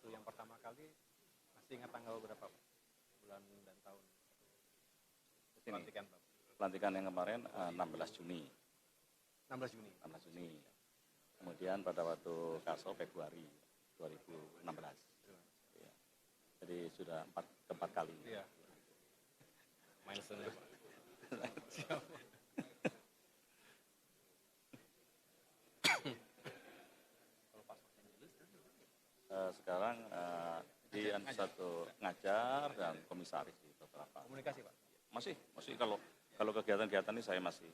waktu yang pertama kali, masih ingat tanggal berapa Pak? Bulan dan tahun pelantikan Pak? Pelantikan yang kemarin 16 Juni. 16 Juni. 16 Juni. Kemudian pada waktu Kaso Februari 2016. Ya. Jadi sudah keempat kali. Iya. Milestone-nya Pak. Siap. Sekarang di satu ngajar dan komisaris di beberapa. Komunikasi Pak? Masih kalau kegiatan-kegiatan ini saya masih.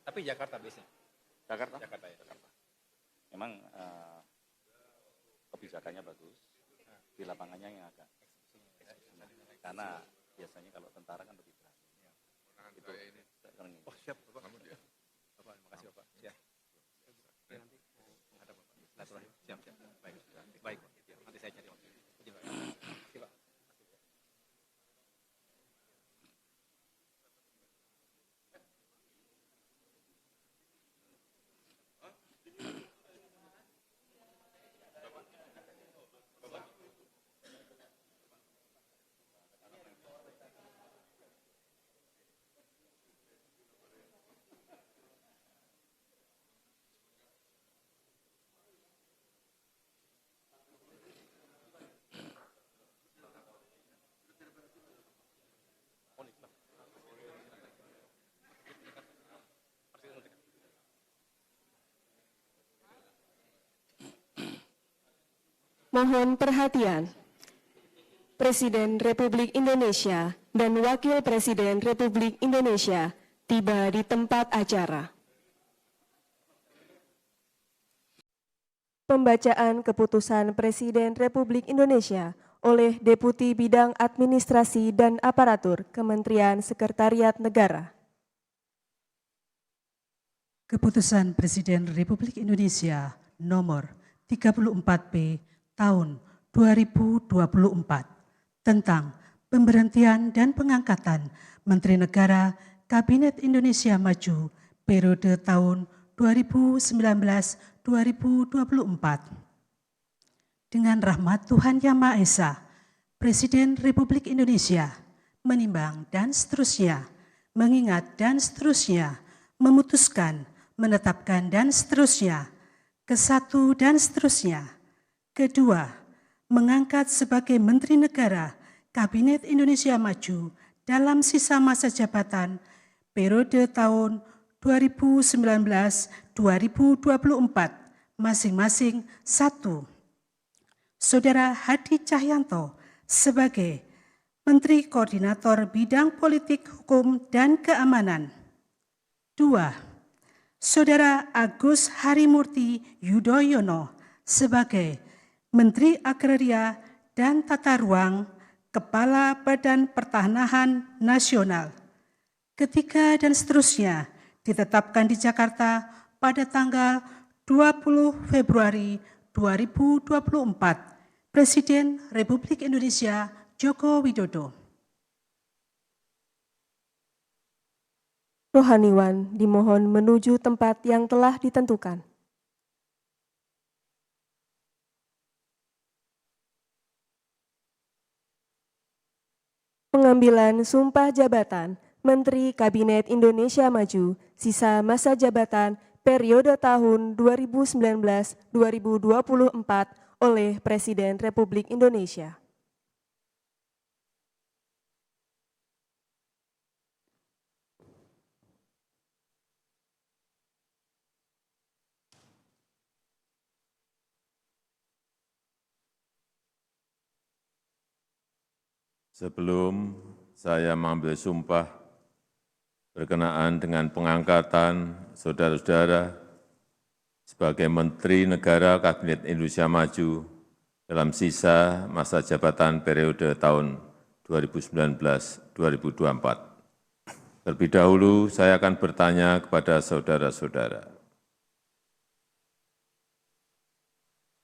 Tapi Jakarta biasanya? Jakarta ya. Jakarta. Memang kebijakannya bagus, di lapangannya yang agak karena biasanya kalau tentara kan lebih berat. Itu ini. Oh siap Bapak. Bapak, terima kasih Bapak. Siap. Nanti menghadap Bapak. Siap. Baik. Ya, nanti saya cari waktu. Siap Pak. Mohon perhatian. Presiden Republik Indonesia dan Wakil Presiden Republik Indonesia tiba di tempat acara. Pembacaan keputusan Presiden Republik Indonesia oleh Deputi Bidang Administrasi dan Aparatur Kementerian Sekretariat Negara. Keputusan Presiden Republik Indonesia nomor 34P tahun 2024 tentang pemberhentian dan pengangkatan Menteri Negara Kabinet Indonesia Maju periode tahun 2019-2024. Dengan rahmat Tuhan Yang Maha Esa, Presiden Republik Indonesia menimbang dan seterusnya, mengingat dan seterusnya, memutuskan, menetapkan dan seterusnya, kesatu dan seterusnya. Kedua, mengangkat sebagai Menteri Negara Kabinet Indonesia Maju dalam sisa masa jabatan periode tahun 2019-2024 masing-masing 1. Saudara Hadi Cahyanto sebagai Menteri Koordinator Bidang Politik, Hukum, dan Keamanan. 2. Saudara Agus Harimurti Yudhoyono sebagai Menteri Agraria dan Tata Ruang, Kepala Badan Pertanahan Nasional. Ketiga dan seterusnya ditetapkan di Jakarta pada tanggal 20 Februari 2024. Presiden Republik Indonesia Joko Widodo. Rohaniwan dimohon menuju tempat yang telah ditentukan. Pengambilan sumpah jabatan Menteri Kabinet Indonesia Maju sisa masa jabatan periode tahun 2019-2024 oleh Presiden Republik Indonesia. Sebelum saya mengambil sumpah berkenaan dengan pengangkatan saudara-saudara sebagai Menteri Negara Kabinet Indonesia Maju dalam sisa masa jabatan periode tahun 2019-2024. Terlebih dahulu saya akan bertanya kepada saudara-saudara.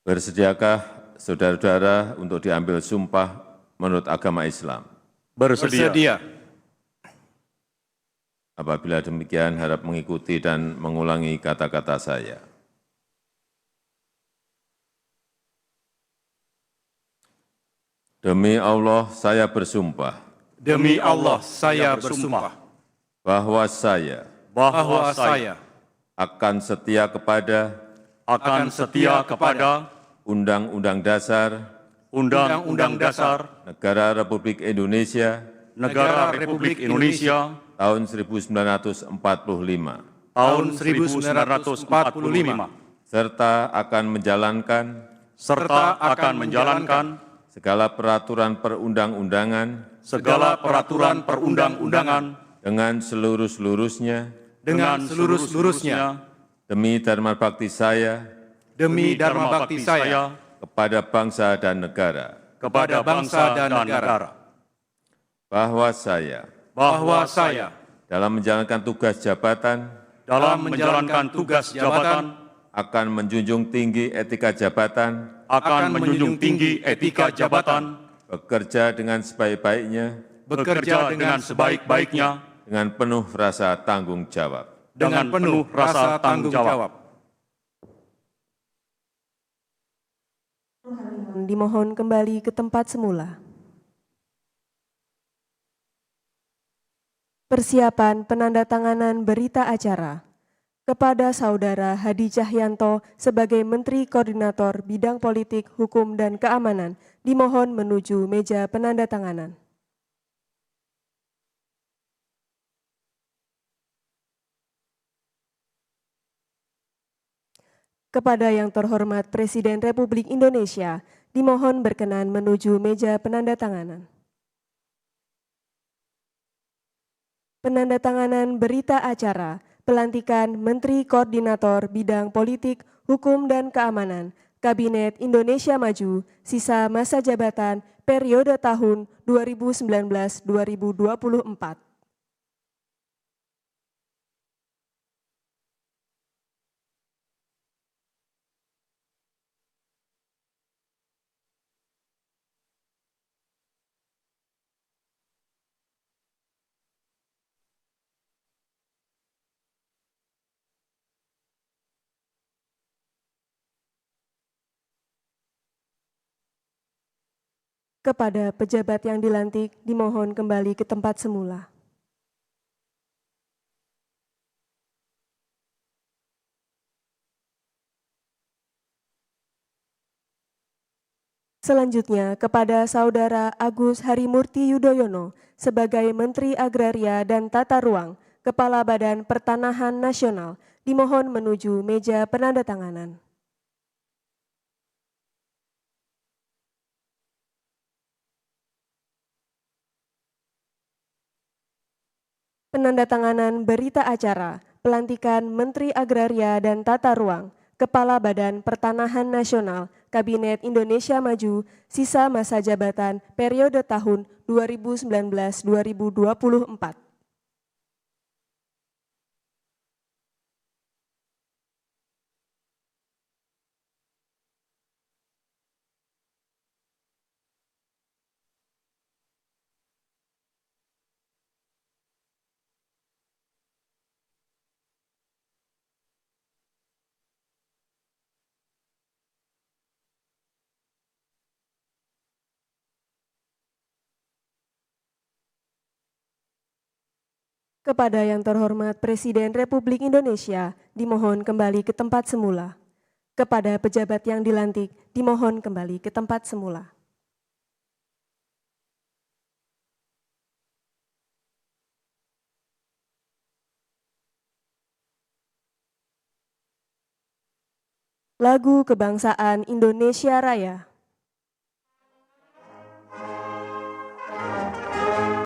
Bersediakah saudara-saudara untuk diambil sumpah menurut agama Islam? Bersedia. Apabila demikian, harap mengikuti dan mengulangi kata-kata saya. Demi Allah saya bersumpah Demi Allah saya bersumpah bahwa saya bahwa saya akan setia kepada akan setia kepada Undang-Undang Dasar Undang-Undang Dasar Negara Republik Indonesia Negara Republik Indonesia tahun 1945 tahun 1945 serta akan menjalankan segala peraturan perundang-undangan segala peraturan perundang-undangan dengan seluruh-seluruhnya dengan seluruh-seluruhnya demi dharma bakti saya demi dharma bakti saya kepada bangsa dan negara, kepada bangsa dan negara, bahwa saya bahwa saya dalam menjalankan tugas jabatan akan menjunjung tinggi etika jabatan, bekerja dengan sebaik-baiknya, dengan penuh rasa tanggung jawab. Dimohon kembali ke tempat semula. Persiapan penandatanganan berita acara kepada Saudara Hadi Cahyanto sebagai Menteri Koordinator Bidang Politik, Hukum, dan Keamanan dimohon menuju meja penandatanganan. Kepada yang terhormat Presiden Republik Indonesia, dimohon berkenan menuju meja penandatanganan. Penandatanganan berita acara pelantikan Menteri Koordinator Bidang Politik, Hukum, dan Keamanan Kabinet Indonesia Maju sisa masa jabatan periode tahun 2019-2024. Kepada pejabat yang dilantik, dimohon kembali ke tempat semula. Selanjutnya, kepada Saudara Agus Harimurti Yudhoyono sebagai Menteri Agraria dan Tata Ruang, Kepala Badan Pertanahan Nasional, dimohon menuju meja penandatanganan. Penandatanganan berita acara pelantikan Menteri Agraria dan Tata Ruang, Kepala Badan Pertanahan Nasional, Kabinet Indonesia Maju, sisa masa jabatan periode tahun 2019-2024. Kepada yang terhormat Presiden Republik Indonesia, dimohon kembali ke tempat semula. Kepada pejabat yang dilantik, dimohon kembali ke tempat semula. Lagu Kebangsaan Indonesia Raya.